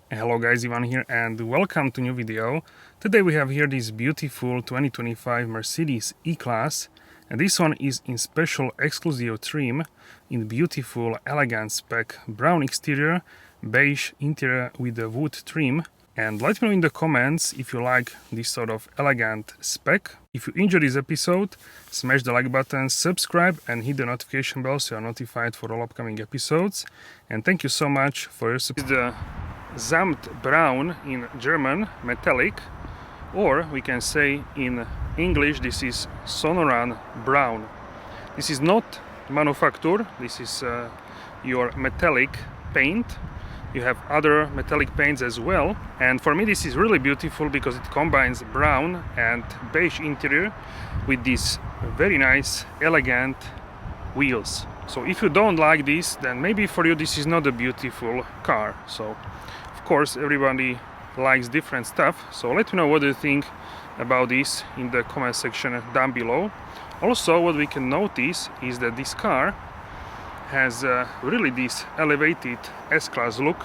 Hello guys, Ivan here and welcome to new video. Today we have here this beautiful 2025 Mercedes E-Class, and this one is in special exclusive trim in beautiful elegant spec brown exterior, beige interior with a wood trim. And let me know in the comments if you like this sort of elegant spec. If you enjoyed this episode, smash the like button, subscribe and hit the notification bell so you are notified for all upcoming episodes. And thank you so much for your support. The Samt brown in German, metallic, or we can say in English this is Sonoran brown. This is not manufacture, this is your metallic paint. You have other metallic paints as well, and for me this is really beautiful because it combines brown and beige interior with these very nice elegant wheels. So if you don't like this, then maybe for you this is not a beautiful car. So of course everybody likes different stuff, so let me know what you think about this in the comment section down below. Also, what we can notice is that this car has really this elevated S-Class look,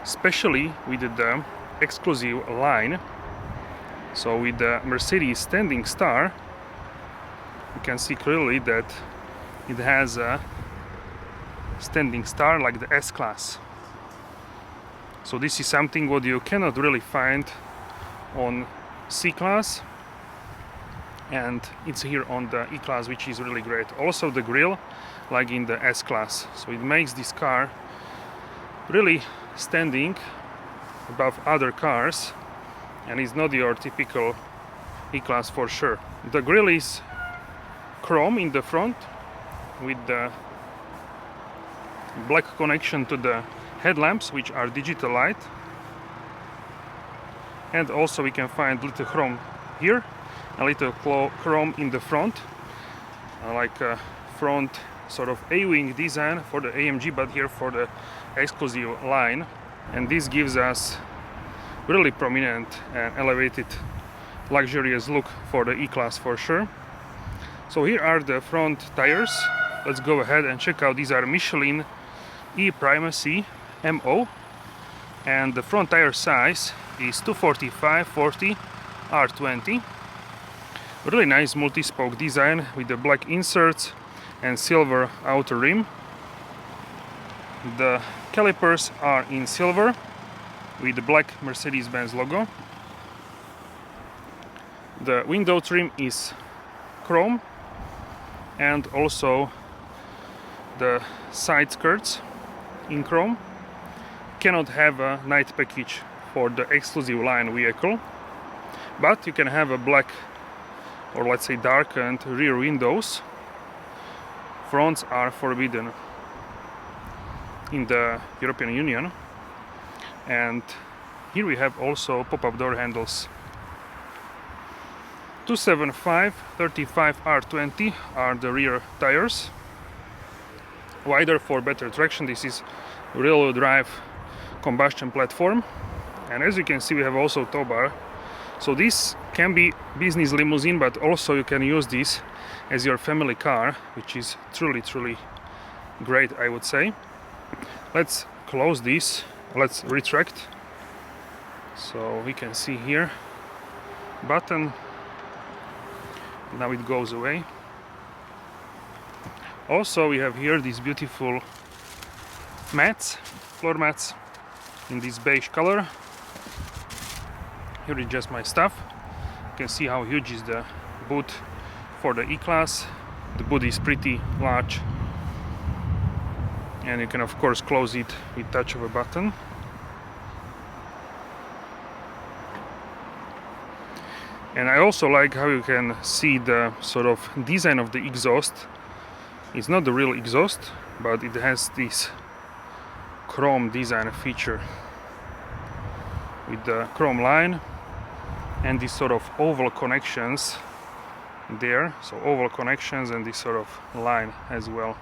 especially with the exclusive line. So with the Mercedes standing star, you can see clearly that it has a standing star like the S-Class. So this is something what you cannot really find on C-Class, and it's here on the E-Class, which is really great. Also the grille like in the S-Class, so it makes this car really standing above other cars, and it's not your typical E-Class for sure. The grille is chrome in the front with the black connection to the headlamps, which are digital light, and also we can find little chrome here, a little chrome in the front, like a front sort of A-wing design for the AMG, but here for the exclusive line, and this gives us really prominent and elevated luxurious look for the E-Class for sure. So here are the front tires. Let's go ahead and check out. These are Michelin E-Primacy MO, and the front tire size is 245/40 R20. Really nice multi-spoke design with the black inserts and silver outer rim. The calipers are in silver with the black Mercedes-Benz logo. The window trim is chrome, and also the side skirts in chrome. Cannot have a night package for the exclusive line vehicle, but you can have a black, or let's say darkened, rear windows. Fronts are forbidden in the European Union, and here we have also pop-up door handles. 275/35 R20 are the rear tires, wider for better traction. This is rear-wheel drive combustion platform, and as you can see we have also tow bar. So this can be business limousine, but also you can use this as your family car, which is truly great, I would say. Let's close this, let's retract, so we can see here button. Now it goes away. Also we have here these beautiful mats, floor mats in this beige color. Here is just my stuff. You can see how huge is the boot for the E-Class. The boot is pretty large, and you can of course close it with touch of a button. And I also like how you can see the sort of design of the exhaust. It's not the real exhaust, but it has this chrome design feature with the chrome line and these sort of oval connections there. So oval connections and this sort of line as well.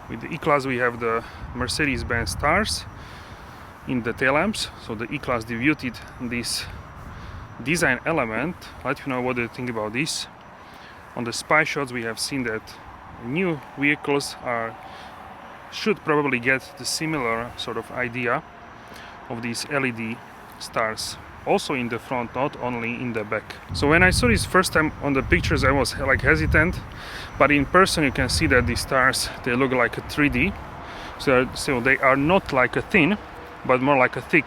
With the E-Class we have the Mercedes-Benz stars in the tail lamps. So the E-Class debuted this design element. Let me know what you think about this. On the spy shots we have seen that new vehicles should probably get the similar sort of idea of these LED stars, also in the front, not only in the back. So when I saw this first time on the pictures, I was like hesitant, but in person you can see that these stars, they look like a 3D. So they are not like a thin, but more like a thick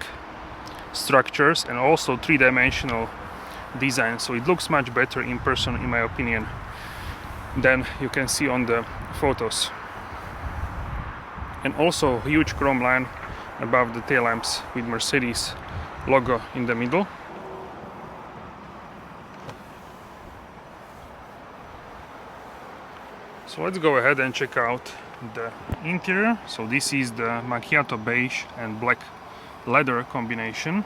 structures, and also three-dimensional design. So it looks much better in person, in my opinion, than you can see on the photos. And also huge chrome line above the tail lamps with Mercedes logo in the middle. So let's go ahead and check out the interior. So this is the macchiato beige and black leather combination.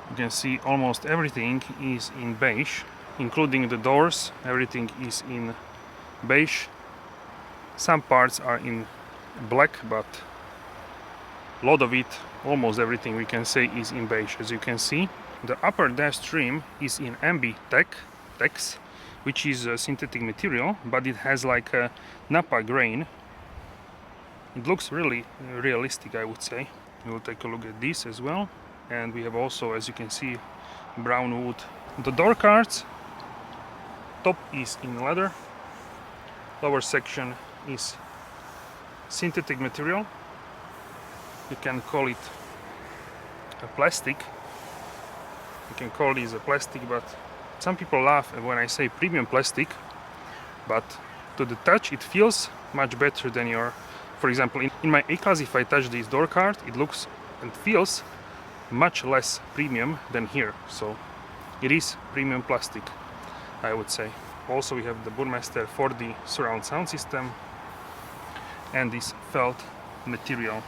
You can see almost everything is in beige, including the doors. Everything is in beige. Some parts are in black, but a lot of it, almost everything we can say, is in beige. As you can see, the upper dash trim is in Tex, which is a synthetic material, but it has like a Napa grain. It looks really realistic, I would say. We'll take a look at this as well. And we have also, as you can see, brown wood. The door cards, top is in leather, lower section is synthetic material. You can call it a plastic. You can call this a plastic, but some people laugh when I say premium plastic. But to the touch, it feels much better than your, for example, in my A-Class, if I touch this door card, it looks and feels much less premium than here. So it is premium plastic, I would say. Also we have the Burmester 4D surround sound system and this felt material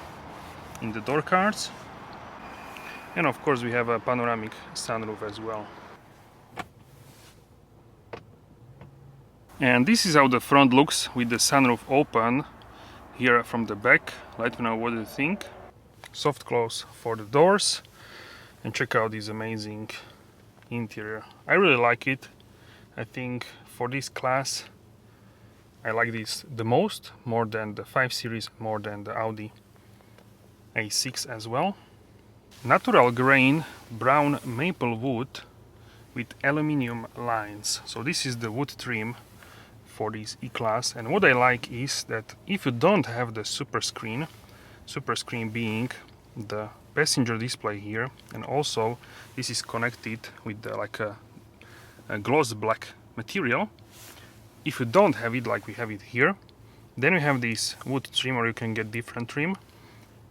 in the door cards. And of course we have a panoramic sunroof as well. And this is how the front looks with the sunroof open here from the back. Let me know what you think. Soft close for the doors. And check out this amazing interior. I really like it. I think for this class I like this the most, more than the 5 Series, more than the Audi A6 as well. Natural grain brown maple wood with aluminium lines. So this is the wood trim for this E-Class, and what I like is that if you don't have the super screen being the passenger display here, and also this is connected with like a gloss black material. If you don't have it like we have it here, then you have this wood trim, or you can get different trim,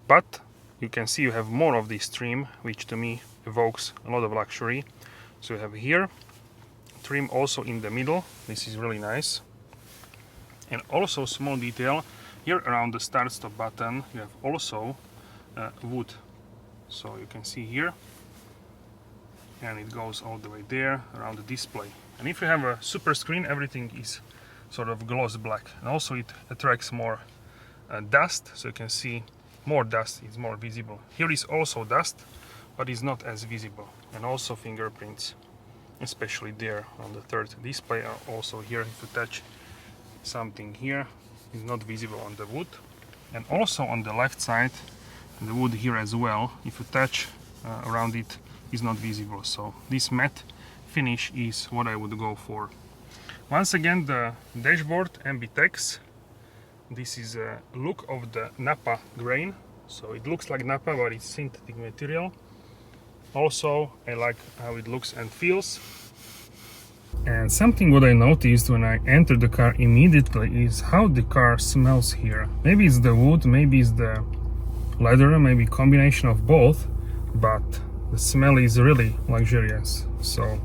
but you can see you have more of this trim, which to me evokes a lot of luxury. So you have here trim also in the middle. This is really nice. And also small detail here around the start stop button, you have also wood. So you can see here, and it goes all the way there around the display. And if you have a super screen, everything is sort of gloss black, and also it attracts more dust, so you can see more dust is more visible. Here is also dust, but it's not as visible. And also fingerprints, especially there on the third display. Also here, if you touch something here, is not visible on the wood. And also on the left side, the wood here as well, if you touch around it, is not visible. So this matte finish is what I would go for. Once again, the dashboard Tex. This is a look of the Napa grain. So it looks like Napa, but it's synthetic material. Also, I like how it looks and feels. And something what I noticed when I entered the car immediately is how the car smells here. Maybe it's the wood, maybe it's the leather, maybe combination of both, but the smell is really luxurious. So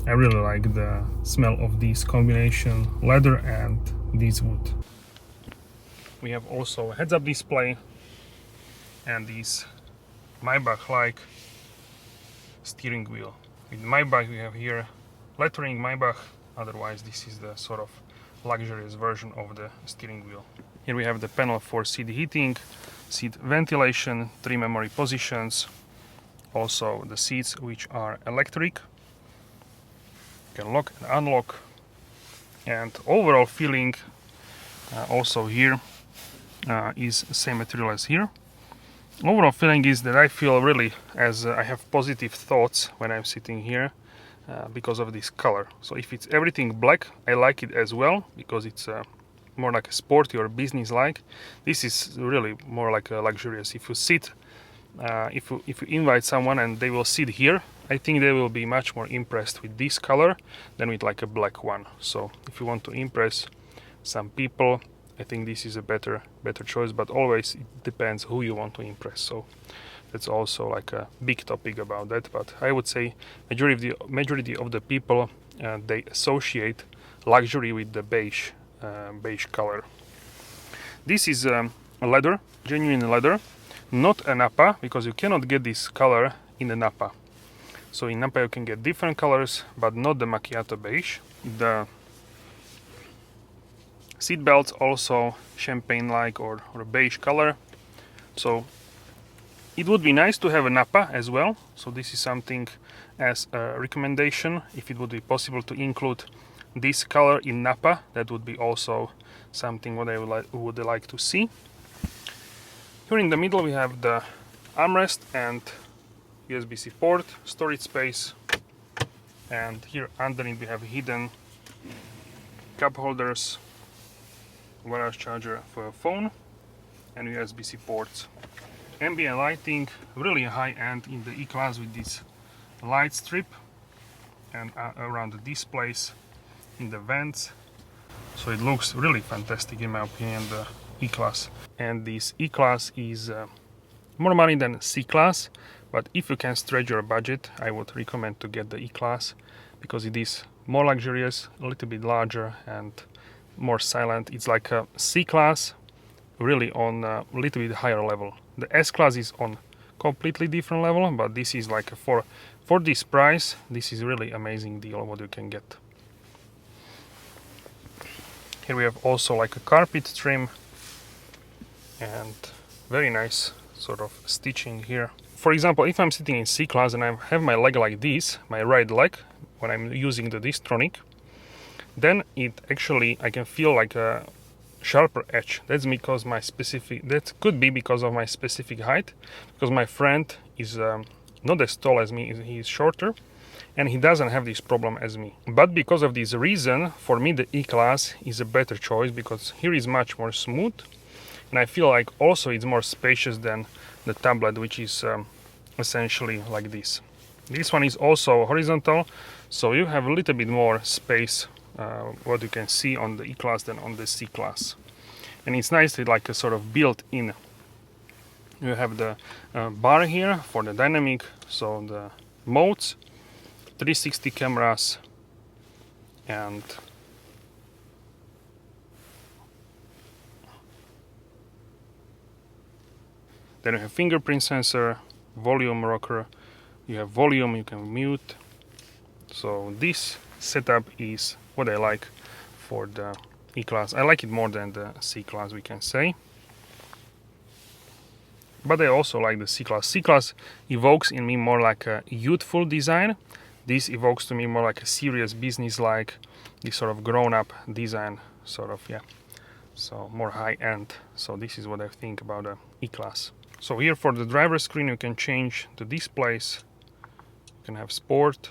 I really like the smell of this combination leather and this wood. We have also a heads-up display and this Maybach-like steering wheel. With Maybach we have here lettering Maybach, otherwise this is the sort of luxurious version of the steering wheel. Here we have the panel for seat heating, seat ventilation, 3 memory positions, also the seats which are electric. You can lock and unlock, and overall feeling also here is same material as here. Overall feeling is that I feel really as I have positive thoughts when I'm sitting here because of this color. So if it's everything black, I like it as well because it's more like a sporty or business-like. This is really more like a luxurious. If you sit, if you invite someone and they will sit here, I think they will be much more impressed with this color than with like a black one. So if you want to impress some people, I think this is a better choice, but always it depends who you want to impress. So that's also like a big topic about that. But I would say majority of the people they associate luxury with the beige color. This is a leather, genuine leather, not a Napa, because you cannot get this color in the Napa. So in Napa you can get different colors, but not the macchiato beige. The seat belts also champagne-like or beige color. So it would be nice to have a Napa as well. So this is something as a recommendation. If it would be possible to include this color in Napa, that would be also something what I would like to see. Here in the middle we have the armrest and USB-C port, storage space, and here underneath we have hidden cup holders, wireless charger for a phone, and USB-C ports. Ambient lighting, really high-end in the E-Class with this light strip and around the displays in the vents. So it looks really fantastic in my opinion, the E-Class. And this E-Class is more money than C-Class, but if you can stretch your budget, I would recommend to get the E-Class because it is more luxurious, a little bit larger and more silent. It's like a C-Class really on a little bit higher level. The S-Class is on completely different level, but this is like for this price, this is really amazing deal what you can get. Here we have also like a carpet trim and very nice sort of stitching here. For example, if I'm sitting in C-Class and I have my leg like this, my right leg, when I'm using the Distronic, then it actually, I can feel like a sharper edge. That's because that could be because of my specific height, because my friend is not as tall as me, he is shorter, and he doesn't have this problem as me. But because of this reason, for me the E-Class is a better choice because here is much more smooth, and I feel like also it's more spacious than the tablet, which is essentially like this. This one is also horizontal, so you have a little bit more space what you can see on the E-Class than on the C-Class. And it's nicely like a sort of built-in. You have the bar here for the dynamic, so the modes, 360 cameras, and then you have fingerprint sensor, volume rocker, you have volume, you can mute. So this setup is what I like for the E-Class. I like it more than the C-Class, we can say. But I also like the C-Class. C-Class evokes in me more like a youthful design. This evokes to me more like a serious business-like, this sort of grown-up design, sort of, yeah. So more high-end. So this is what I think about the E-Class. So here for the driver screen you can change the displays. You can have sport,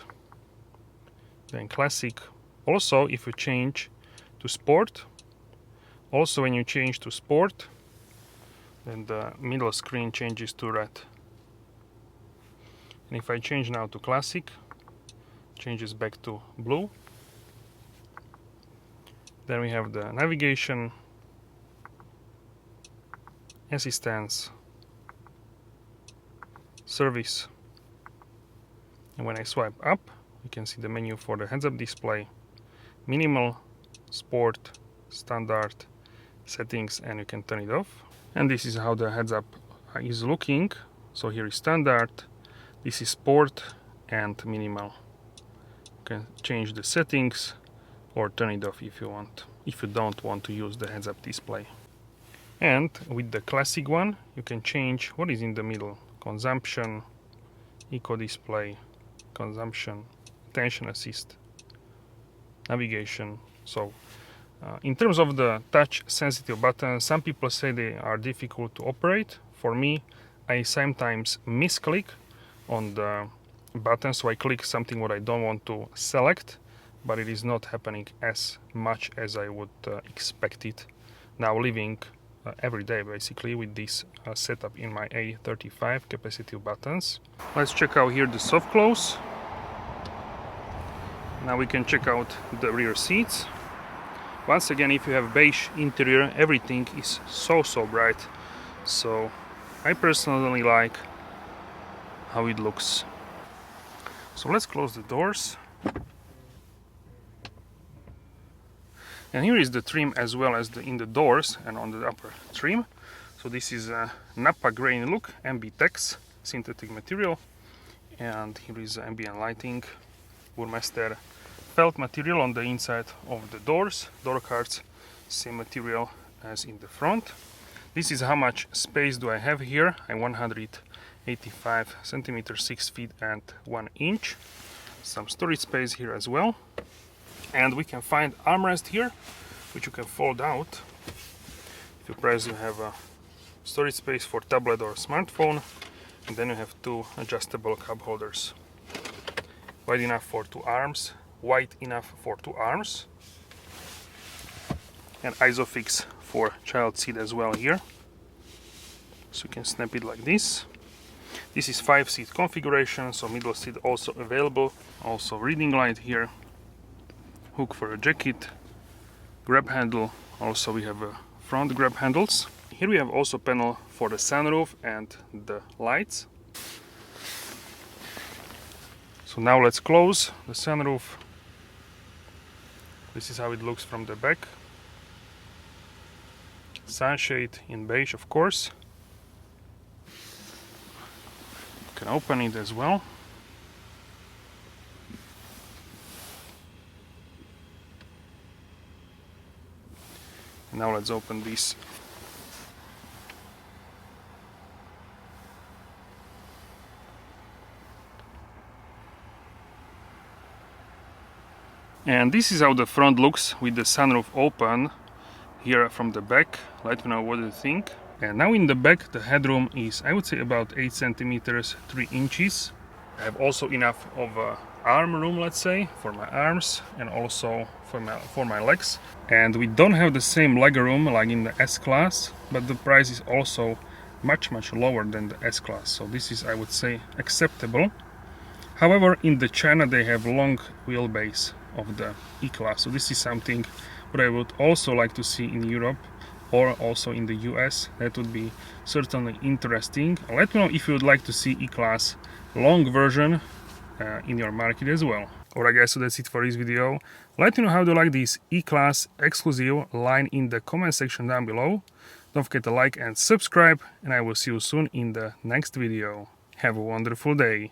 then classic. Also, if you change to sport, also when you change to sport, then the middle screen changes to red. And if I change now to classic, changes back to blue. Then we have the navigation, assistance, service, and when I swipe up, you can see the menu for the heads-up display, minimal, sport, standard, settings, and you can turn it off. And this is how the heads-up is looking. So here is standard, this is sport, and minimal. You can change the settings or turn it off if you want, if you don't want to use the heads-up display. And with the classic one, you can change what is in the middle: consumption, eco display, consumption, attention assist, navigation. So in terms of the touch sensitive buttons, some people say they are difficult to operate. For me, I sometimes misclick on the button, so I click something what I don't want to select, but it is not happening as much as I would expect it now living every day basically with this setup in my A35 capacitive buttons. Let's check out here the soft close. Now we can check out the rear seats. Once again, if you have beige interior, everything is so bright, so I personally like how it looks. So let's close the doors. And here is the trim as well as in the doors and on the upper trim. So this is a Nappa grain look, MB-Tex synthetic material, and here is ambient lighting, Burmester felt material on the inside of the doors, door cards, same material as in the front. This is how much space do I have here. I'm 185 centimeters, 6 feet and 1 inch. Some storage space here as well. And we can find armrest here, which you can fold out. If you press, you have a storage space for tablet or smartphone, and then you have 2 adjustable cup holders. Wide enough for 2 arms, wide enough for 2 arms, and Isofix for child seat as well here. So you can snap it like this. This is 5-seat configuration, so middle seat also available. Also reading light here, hook for a jacket, grab handle. Also we have front grab handles. Here we have also panel for the sunroof and the lights. So now let's close the sunroof. This is how it looks from the back. Sunshade in beige, of course. You can open it as well. Now let's open this. And this is how the front looks with the sunroof open here from the back. Let me know what you think. And now in the back the headroom is, I would say, about 8 centimeters 3 inches. I have also enough of arm room, let's say, for my arms and also for my legs. And we don't have the same leg room like in the S-Class, but the price is also much lower than the S-Class. So this is, I would say, acceptable. However, in the China they have long wheelbase of the E-Class. So this is something what I would also like to see in Europe or also in the US. That would be certainly interesting. Let me know if you would like to see E-Class long version in your market as well. Alright guys, so that's it for this video. Let me know how you like this E-Class exclusive line in the comment section down below. Don't forget to like and subscribe, and I will see you soon in the next video. Have a wonderful day.